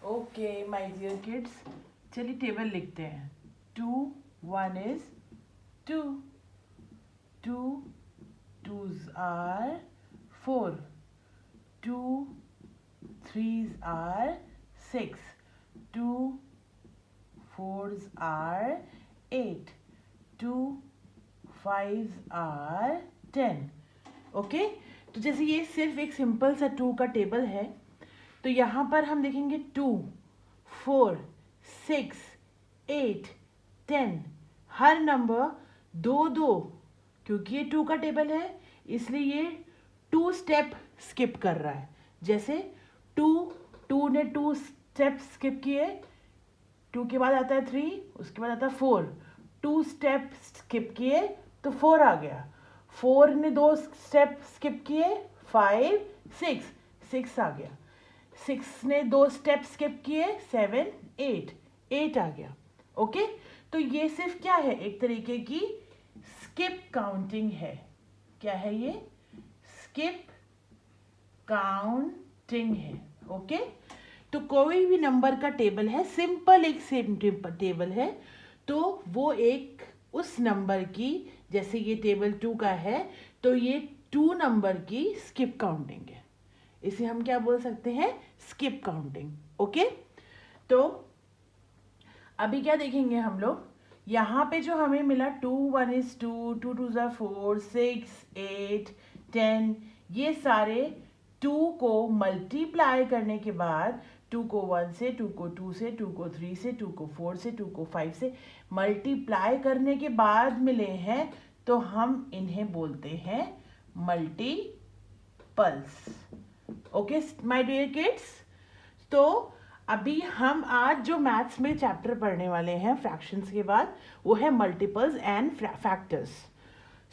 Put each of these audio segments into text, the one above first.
Okay my dear kids, चलिए table लिखते हैं. 2 1 is 2, 2 2s are 4, 2 3s are 6, 2 4s are 8, 2 5s are 10. Okay, तो जैसे ये सिर्फ एक सिंपल सा 2 का टेबल है, तो यहाँ पर हम देखेंगे 2 4 6 8 10. हर नंबर दो दो, क्योंकि ये 2 का टेबल है इसलिए ये 2 स्टेप स्किप कर रहा है. जैसे 2 ने 2 स्टेप स्किप किए, 2 के बाद आता है 3, उसके बाद आता है 4. 2 स्टेप स्किप किए तो 4 आ गया. 4 ने 2 स्टेप स्किप किए, 5 6 6 आ गया. 6 ने 2 स्टेप स्किप किए, 7 8 आ गया. ओके, तो ये सिर्फ क्या है, एक तरीके की स्किप काउंटिंग है. क्या है ये? स्किप काउंटिंग है. ओके, तो कोई भी नंबर का टेबल है, सिंपल एक सेम टेबल है, तो वो एक उस नंबर की, जैसे ये टेबल 2 का है तो ये 2 नंबर की स्किप काउंटिंग है. इसे हम क्या बोल सकते हैं? Skip counting. ओके, तो अभी क्या देखेंगे हम लोग, यहाँ पे जो हमें मिला 2 1 is 2, 2 2s are 4, 6 8 10. ये सारे 2 को मल्टीप्लाई करने के बाद 2 को 1 से, 2 को 2 से, 2 को 3 से, 2 को 4 से, 2 को 5 से मल्टीप्लाई करने के बाद मिले हैं, तो हम इन्हें बोलते हैं multiples. Okay my dear kids, तो अभी हम आज जो मैथ्स में चैप्टर पढ़ने वाले हैं फ्रैक्शंस के बाद, वो है मल्टीपल्स एंड फैक्टर्स.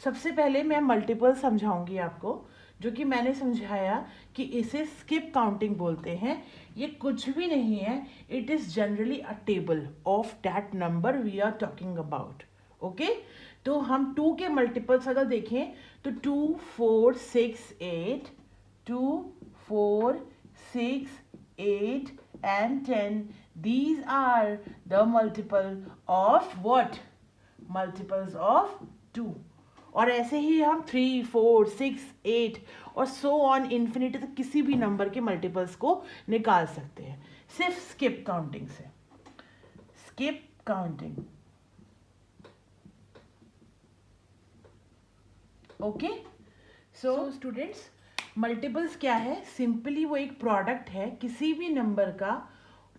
सबसे पहले मैं मल्टीपल्स समझाऊंगी आपको, जो कि मैंने समझाया कि इसे स्किप काउंटिंग बोलते हैं. ये कुछ भी नहीं है, it is generally a table of that number we are talking about. Okay, तो हम 2 के मल्टीपल्स अगर देखें तो 2 4 6 8, 2 4 6 8 and 10. These are the multiple of what? Multiples of 2. और ऐसे ही हम 3 4 6 8 और सो ऑन इन्फिनिटी तक किसी भी नंबर के मल्टीपल्स को निकाल सकते हैं, सिर्फ स्किप काउंटिंग से. Skip counting. Okay, so students, multiples क्या है? सिंपली वो एक प्रोडक्ट है किसी भी नंबर का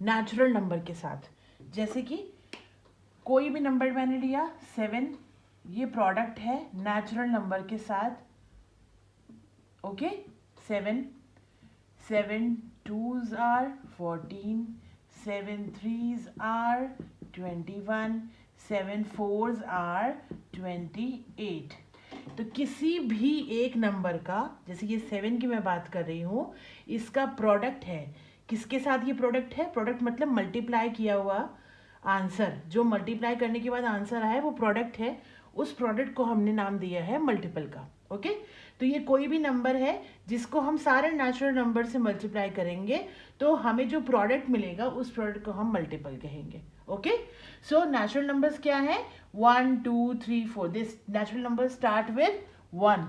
नेचुरल नंबर के साथ. जैसे कि कोई भी नंबर मैंने लिया 7, ये प्रोडक्ट है नेचुरल नंबर के साथ. Okay, 7 7 2s are 14, 7 3s are 21, 7 4s are 28. तो किसी भी एक नंबर का, जैसे ये 7 की मैं बात कर रही हूँ, इसका प्रोडक्ट है. किसके साथ ये प्रोडक्ट है? प्रोडक्ट मतलब मल्टीप्लाई किया हुआ आंसर, जो मल्टीप्लाई करने के बाद आंसर आया है वो प्रोडक्ट है. उस प्रोडक्ट को हमने नाम दिया है मल्टीपल का. ओके, तो ये कोई भी नंबर है जिसको हम सारे नेचुरल नंबर से मल्टीप्लाई करेंगे तो हमें जो प्रोडक्ट मिलेगा उस प्रोडक्ट को हम मल्टीपल कहेंगे. ओके, सो नेचुरल नंबर्स क्या है? 1 2 3 4. This natural number start with 1.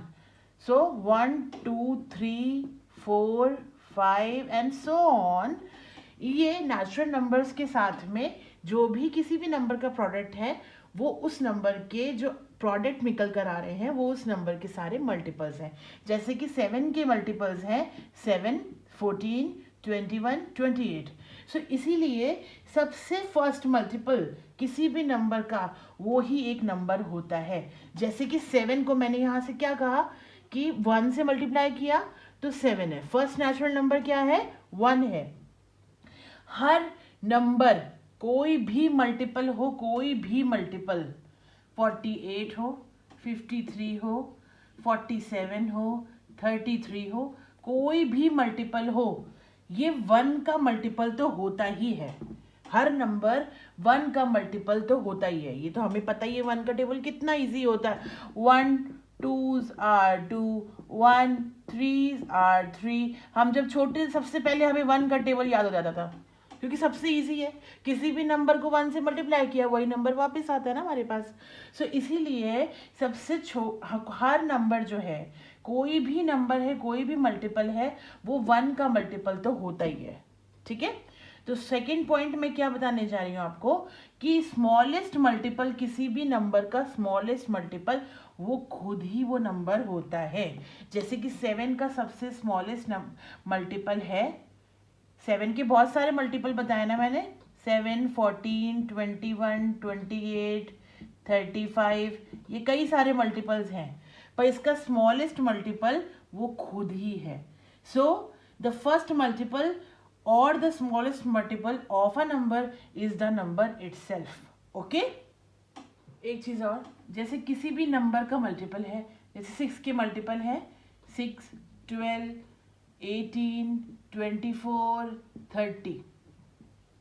So 1 2 3 4 5 and so on. ये नेचुरल नंबर्स के साथ में जो भी किसी भी नंबर का प्रोडक्ट है, वो उस नंबर के जो प्रोडक्ट निकल कर आ रहे हैं वो उस नंबर के सारे मल्टीपल्स हैं. जैसे कि 7 के मल्टीपल्स हैं 7 14 21 28. सो इसीलिए सबसे फर्स्ट मल्टीपल किसी भी नंबर का वो ही एक नंबर होता है. जैसे कि 7 को मैंने यहाँ से क्या कहा कि 1 से मल्टीप्लाई किया तो 7 है. फर्स्ट नेचुरल नंबर क्या है? 1 है. हर नंबर कोई भी मल्टीपल हो, कोई भी मल्टीपल 48 हो, 53 हो, 47 हो, 33 हो, कोई भी मल्टीपल हो, ये 1 का मल्टीपल तो होता ही है. हर नंबर 1 का मल्टीपल तो होता ही है. ये तो हमें पता ही है 1 का टेबल कितना इजी होता है. 1 2s are 2, 1 3s are 3. हम जब छोटे सबसे पहले हमें 1 का टेबल याद हो जाता था. क्योंकि सबसे इजी है, किसी भी नंबर को 1 से मल्टीप्लाई किया वही नंबर वापस आता है ना हमारे पास। सो इसीलिए सबसे हर नंबर जो है, कोई भी नंबर है, कोई भी मल्टीपल है, वो 1 का मल्टीपल तो होता ही है। ठीक है, तो सेकंड पॉइंट में क्या बताने जा रही हूँ आपको कि स्मॉलेस्ट मल्टीपल, किसी भी नंबर का स्मॉलेस्ट मल्टीपल वो खुद ही वो नंबर होता है। जैसे कि 7 का सबसे स्मॉलेस्ट मल्टीपल है, 7 के बहुत सारे मल्टीपल बताए ना मैंने, 7, 14, 21, 28, 35, ये कई सारे मल्टीपल्स हैं, पर इसका स्मॉलेस्ट मल्टीपल वो खुद ही है। सो द फर्स्ट मल्टीपल और the smallest multiple of a number is the number itself. Okay, एक चीज और, जैसे किसी भी नंबर का मल्टीपल है, जैसे 6 के मल्टीपल है 6, 12, 18, 24, 30,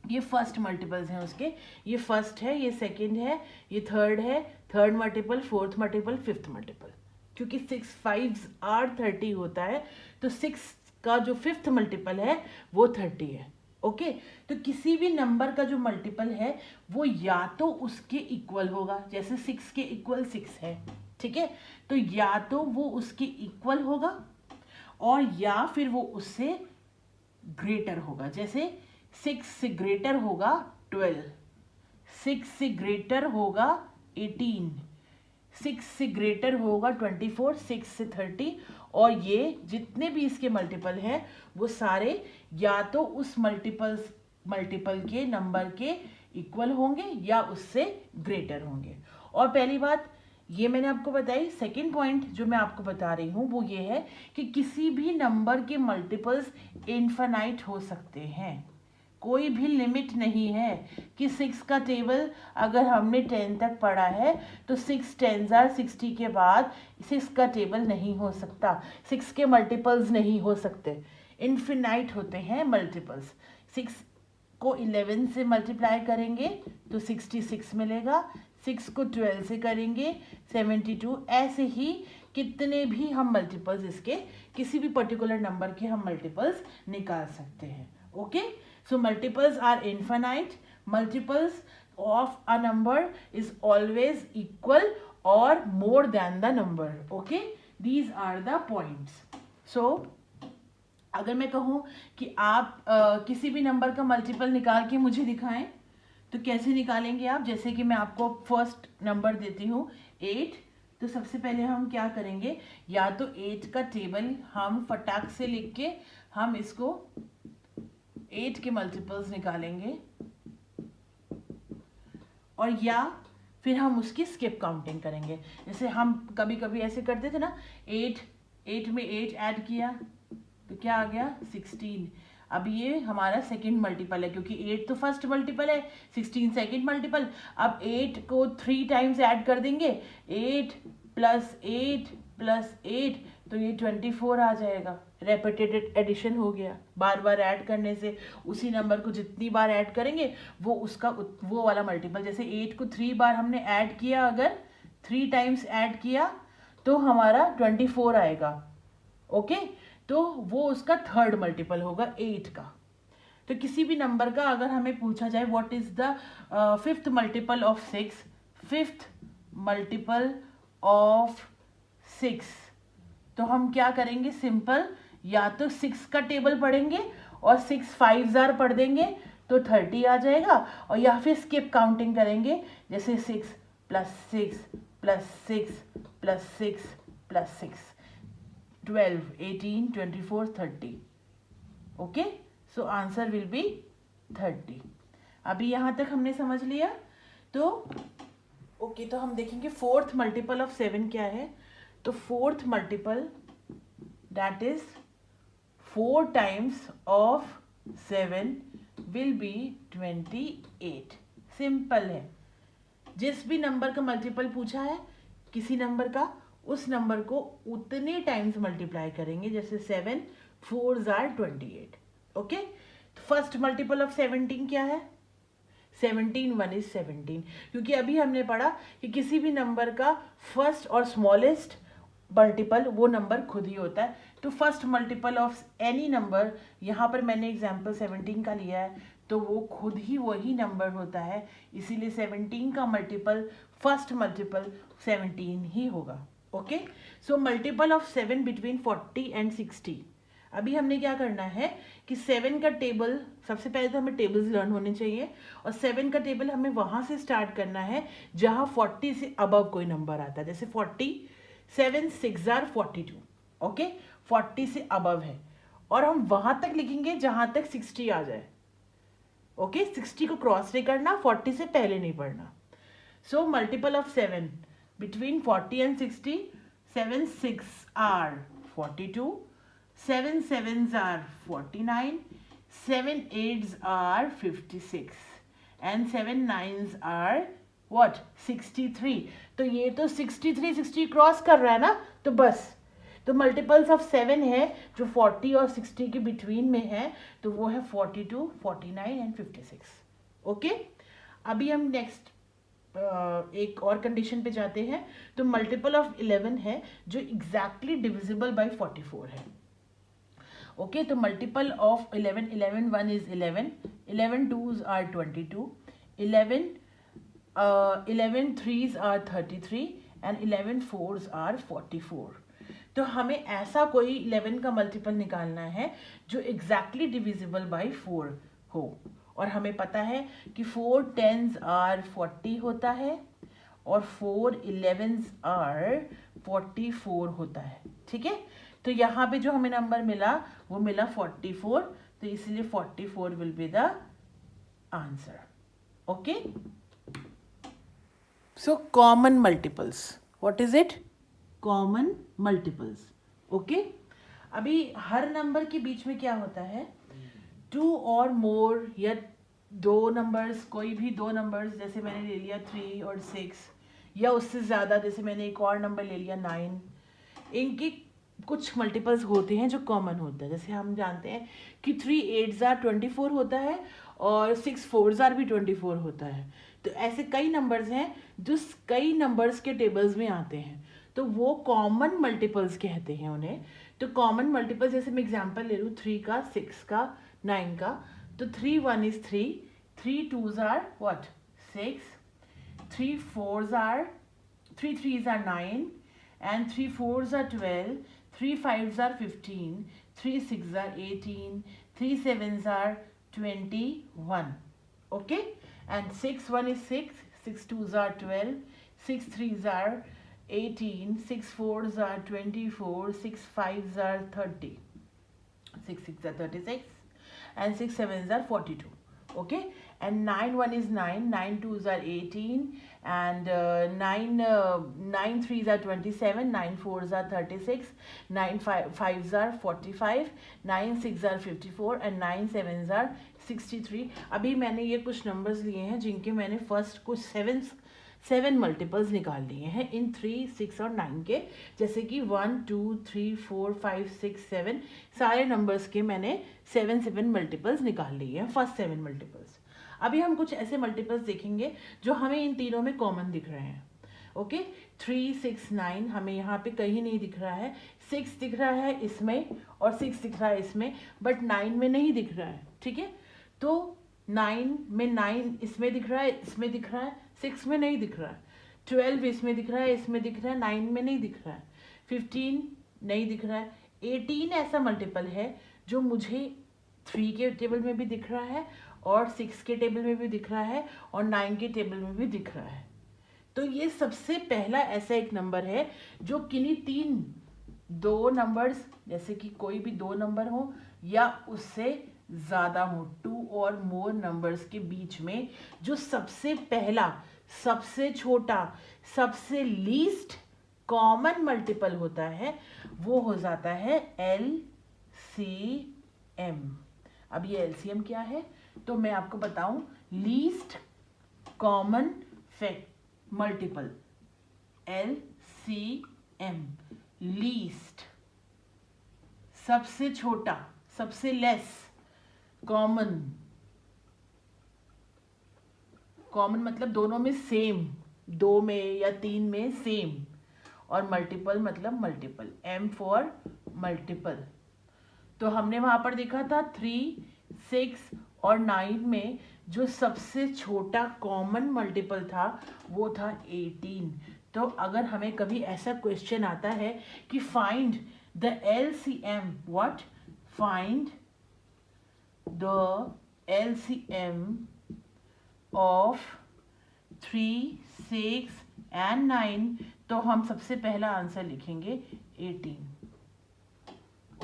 ये फर्स्ट मल्टीपल्स हैं उसके। ये फर्स्ट है, ये सेकंड है, ये थर्ड है, third multiple, fourth multiple, fifth multiple. क्योंकि 6 5 आर 30 होता है, तो 6 का जो फिफ्थ मल्टीपल है वो 30 है। ओके, तो किसी भी नंबर का जो मल्टीपल है वो या तो उसके इक्वल होगा, जैसे 6 के इक्वल 6 है, ठीक है, तो या तो वो उसके इक्वल होगा और या फिर वो उससे ग्रेटर होगा। जैसे 6 से ग्रेटर होगा 12, 6 से ग्रेटर होगा 18, 6 से ग्रेटर होगा 24, 6 से 30, और ये जितने भी इसके मल्टीपल हैं वो सारे या तो उस मल्टीपल के नंबर के इक्वल होंगे या उससे ग्रेटर होंगे। और पहली बात ये मैंने आपको बताई। सेकंड पॉइंट जो मैं आपको बता रही हूँ वो ये है कि किसी भी नंबर के मल्टीपल्स इनफाइनाइट हो सकते हैं, कोई भी लिमिट नहीं है कि 6 का टेबल अगर हमने 10 तक पढ़ा है तो 6 10s are 60 के बाद 6 का टेबल नहीं हो सकता, 6 के मल्टीपल्स नहीं हो सकते, इनफिनाइट होते हैं मल्टीपल्स। 6 को 11 से मल्टीप्लाई करेंगे तो 66 मिलेगा, 6 को 12 से करेंगे 72, ऐसे ही कितने भी हम मल्टीपल्स इसके किसी भी पर्टिकुलर नंबर के हम मल्टीपल्स निकाल सकते हैं। Okay, so multiples are infinite. Multiples of a number is always equal or more than the number. Okay, these are the points. So अगर मैं कहूँ कि आप किसी भी नंबर का मल्टीपल निकाल के मुझे दिखाएं तो कैसे निकालेंगे आप। जैसे कि मैं आपको फर्स्ट नंबर देती हूँ 8, तो सबसे पहले हम क्या करेंगे, या तो 8 का टेबल हम फटाक से लिख के हम इसको 8 के मल्टीपल्स निकालेंगे, और या फिर हम उसकी स्किप काउंटिंग करेंगे। जैसे हम कभी कभी ऐसे करते थे ना, 8 में 8 ऐड किया तो क्या आ गया 16। अब ये हमारा सेकंड मल्टीपल है, क्योंकि 8 तो फर्स्ट मल्टीपल है, 16 सेकंड मल्टीपल। अब 8 को 3 टाइम्स ऐड कर देंगे, 8 + 8 + 8, तो ये 24 आ जाएगा। रेपिटेड एडिशन हो गया, बार बार ऐड करने से उसी नंबर को जितनी बार ऐड करेंगे वो उसका वो वाला मल्टीपल। जैसे 8 को 3 बार हमने ऐड किया, अगर 3 टाइम्स ऐड किया तो हमारा 24 आएगा। ओके, तो वो उसका थर्ड मल्टीपल होगा 8 का। तो किसी भी नंबर का अगर हमें पूछा जाए what is the fifth multiple of 6, fifth multiple of 6, तो हम क्या करेंगे, सिंपल या तो 6 का टेबल पढ़ेंगे और 6 5s are पढ़ देंगे तो 30 आ जाएगा, और या फिर स्किप काउंटिंग करेंगे, जैसे 6 + 6 + 6 + 6 + 6, 12, 18, 24, 30। Okay, so answer will be 30। अभी यहाँ तक हमने समझ लिया। तो ओके, तो हम देखेंगे फोर्थ मल्टीपल ऑफ 7 क्या है। तो fourth multiple that is 4 times of 7 will be 28। Simple है, जिस भी नंबर का मल्टीपल पूछा है किसी नंबर का, उस नंबर को उतने टाइम्स मल्टीप्लाई करेंगे। जैसे 7 4s are 28। Okay, first multiple of 17 क्या है, 17 1 is 17, क्योंकि अभी हमने पढ़ा कि किसी भी नंबर का फर्स्ट और स्मॉलेस्ट मल्टीपल वो नंबर खुद ही होता है। तो first multiple of any number, यहाँ पर मैंने एग्जाम्पल 17 का लिया है, तो वो खुद ही वही नंबर होता है, इसीलिए 17 का मल्टीपल, फर्स्ट मल्टीपल 17 ही होगा। Okay, so multiple of 7 between 40 and 60। अभी हमने क्या करना है कि 7 का टेबल, सबसे पहले तो हमें टेबल्स लर्न होने चाहिए, और 7 का टेबल हमें वहाँ से स्टार्ट करना है जहाँ 40 से अबव कोई नंबर आता है। जैसे 40, 7 6 आर 42, ओके, 40 से अबव है, और हम वहाँ तक लिखेंगे जहाँ तक 60 आ जाए। ओके, 60 को क्रॉस नहीं करना, 40 से पहले नहीं पढ़ना। So multiple of 7 between 40 and 60, 7 6 are 42, 7 7s are 49, 7 8s are 56, and 7 9s are what? 63। तो ये तो 63 60 क्रॉस कर रहा है ना, तो बस, तो मल्टीपल्स ऑफ 7 है जो 40 और 60 के बिटवीन में है, तो वो है 42, 49 एंड 56। ओके, अभी हम नेक्स्ट एक और कंडीशन पे जाते हैं। तो मल्टीपल ऑफ 11 है जो एग्जैक्टली डिविजिबल बाय 44 है। ओके, तो multiple of 11, 11 1 is 11, 11 2s are 22, 11 11 3s are 33, and 11 4s are 44। तो हमें ऐसा कोई 11 का मल्टीपल निकालना है जो एग्जैक्टली डिविजिबल बाय 4 हो, और हमें पता है कि 4 10s are 40 होता है, और 4 11s are 44 होता है। ठीक है, तो यहाँ पे जो हमें नंबर मिला वो मिला 44, तो इसलिए 44 will be the answer. Okay, so common multiples, what is it? Common multiples. Okay, अभी हर नंबर के बीच में क्या होता है, 2 और मोर, या दो नंबर्स, कोई भी दो नंबर्स, जैसे मैंने ले लिया 3 और 6, या उससे ज़्यादा, जैसे मैंने एक और नंबर ले लिया 9, इनकी कुछ मल्टीपल्स होते हैं जो कॉमन होता है। जैसे हम जानते हैं कि 3 8s are 24 होता है, और 6 4s are भी 24 होता है। तो ऐसे कई नंबर्स हैं जो कई नंबर्स के टेबल्स में आते हैं, तो वो कॉमन मल्टीपल्स कहते हैं उन्हें। तो कॉमन मल्टीपल्स, जैसे मैं एग्जांपल ले लूँ 3 का, 6 का, 9 का, तो 3 1 is 3, 3 2s are what? 6, 3 4s are 3 3s are 9, and 3 4s are 12, 3 5s are 15, 3 6s are 18, 3 7s are 21। Okay, and 6 1 is 6, 6 2s are 12, 6 3s are 18, 6 4s are 24, 6 5s are 30, 6 6 are 36, and 6 7s are 42। Okay, and 9 1 is 9, 9 2s are 18, and 9 3s are 27, 9 4s are 36, 9 5s are 45, 9 6 are 54, and 9 7s are 63। अभी मैंने ये कुछ numbers लिए हैं जिनके मैंने first कुछ 7 multiples निकाल लिए हैं इन 3 6 और 9 के, जैसे कि 1 2 3 4 5 6 7, सारे नंबर्स के मैंने 7 मल्टीपल्स निकाल लिए हैं, फर्स्ट 7 मल्टीपल्स। अभी हम कुछ ऐसे मल्टीपल्स देखेंगे जो हमें इन तीनों में कॉमन दिख रहे हैं। ओके, 3 6 9 हमें यहाँ पे कहीं नहीं दिख रहा है, 6 दिख रहा है इसमें और 6 दिख रहा है इसमें, बट 9 में नहीं दिख रहा है। ठीक है, तो 9 में 9 इसमें दिख रहा है, इसमें दिख रहा है, 6 में नहीं दिख रहा है, 12 इसमें दिख रहा है, इसमें दिख रहा है, 9 में नहीं दिख रहा है, 15 नहीं दिख रहा है, 18 ऐसा मल्टीपल है जो मुझे 3 के टेबल में भी दिख रहा है, और 6 के टेबल में भी दिख रहा है, और 9 के टेबल में भी दिख रहा है। तो ये सबसे पहला ऐसा एक नंबर है जो किन्हीं दो नंबर्स, जैसे कि कोई भी दो नंबर हो या उससे ज़्यादा हो, 2 और मोर नंबर्स के बीच में जो सबसे पहला, सबसे छोटा, सबसे लीस्ट कॉमन मल्टीपल होता है, वो हो जाता है LCM। अब ये LCM क्या है तो मैं आपको बताऊं, least common multiple, LCM, least सबसे छोटा, सबसे लेस, कॉमन मतलब दोनों में सेम, 2 में या 3 में सेम, और मल्टीपल मतलब मल्टीपल, M फॉर मल्टीपल। तो हमने वहां पर देखा था 3 6 और 9 में जो सबसे छोटा कॉमन मल्टीपल था वो था 18। तो अगर हमें कभी ऐसा क्वेश्चन आता है कि find the LCM, what, find the LCM of 3, 6 and 9, तो हम सबसे पहला आंसर लिखेंगे 18।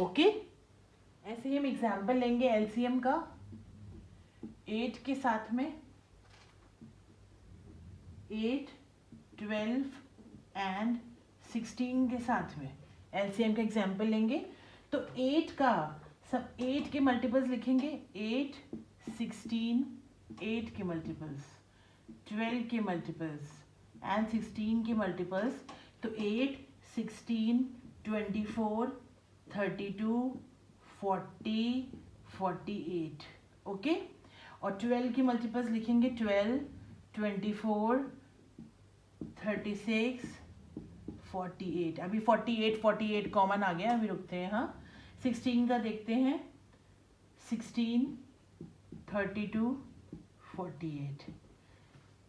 ओके, ऐसे ही हम एग्जाम्पल लेंगे एलसीएम का 8 के साथ में, 8, 12 एंड 16 के साथ में एलसीएम का एग्जाम्पल लेंगे। तो 8 का सब 8 के मल्टीपल्स लिखेंगे, 8, 16, 8 के मल्टीपल्स, 12 के मल्टीपल्स एंड 16 के मल्टीपल्स। तो 8, 16, 24, 32, 40, 48। ओके, और 12 की मल्टीपल्स लिखेंगे, 12, 24, 36, 48। अभी 48 कॉमन आ गया, अभी रुकते हैं। हाँ, 16 का देखते हैं, 16, 32, 48।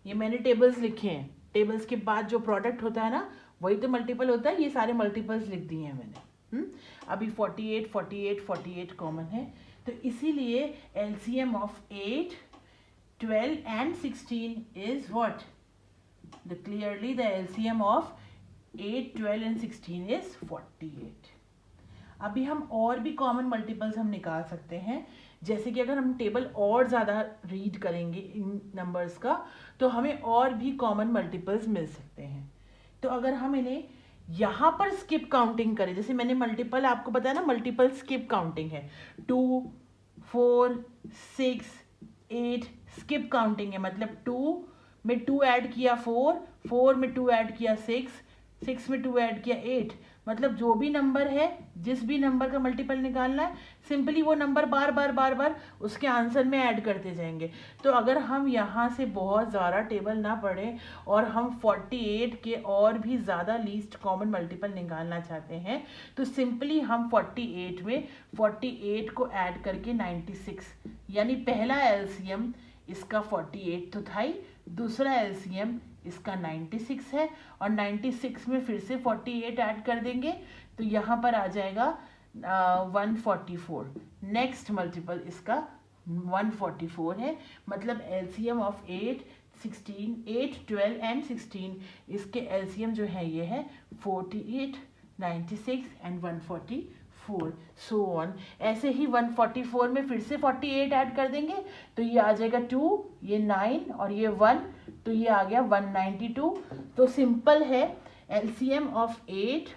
ये मैंने टेबल्स लिखे हैं, टेबल्स के बाद जो प्रोडक्ट होता है ना वही तो मल्टीपल होता है। ये सारे मल्टीपल्स लिख दिए हैं मैंने। अभी 48, 48, 48 कॉमन है, तो इसीलिए LCM of 8, 12 and 16 is what, the clearly the LCM of 8, 12 and 16 is 48। अभी हम और भी कॉमन मल्टीपल्स हम निकाल सकते हैं, जैसे कि अगर हम टेबल और ज़्यादा रीड करेंगे इन नंबर्स का तो हमें और भी कॉमन मल्टीपल्स मिल सकते हैं। तो अगर हम इन्हें यहाँ पर स्किप काउंटिंग करें, जैसे मैंने मल्टीपल आपको बताया ना, मल्टीपल स्किप काउंटिंग है, 2, 4, 6, 8 स्किप काउंटिंग है। मतलब 2 में 2 ऐड किया 4, 4 में 2 ऐड किया 6, 6 में 2 ऐड किया 8। मतलब जो भी नंबर है, जिस भी नंबर का मल्टीपल निकालना है, सिंपली वो नंबर बार बार उसके आंसर में ऐड करते जाएंगे। तो अगर हम यहाँ से बहुत ज़्यादा टेबल ना पढ़ें और हम 48 के और भी ज़्यादा लीस्ट कॉमन मल्टीपल निकालना चाहते हैं, तो सिंपली हम 48 में 48 को ऐड करके 96, यानी पहला LCM इसका 48 तो था ही, दूसरा LCM इसका 96 है, और 96 में फिर से 48 ऐड कर देंगे तो यहाँ पर आ जाएगा 144। नेक्स्ट मल्टीपल इसका 144 है। मतलब LCM ऑफ 8, 16, 8, 12 एंड 16, इसके LCM जो है ये है 48, 96 एंड 144, सो ऑन। ऐसे ही 144 में फिर से 48 ऐड कर देंगे तो ये आ जाएगा 2, ये 9 और ये 1, तो ये आ गया 192। तो सिंपल है, LCM ऑफ 8,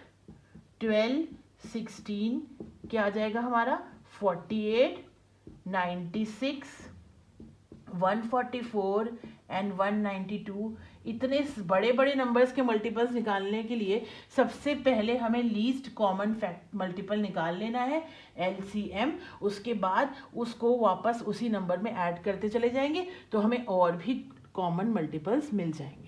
12, 16 क्या आ जाएगा हमारा, 48, 96, 144 एंड 192। इतने बड़े बड़े नंबर्स के मल्टीपल्स निकालने के लिए सबसे पहले हमें लीस्ट कॉमन फैक्ट मल्टीपल निकाल लेना है, LCM। उसके बाद उसको वापस उसी नंबर में ऐड करते चले जाएंगे तो हमें और भी कॉमन मल्टीपल्स मिल जाएंगे।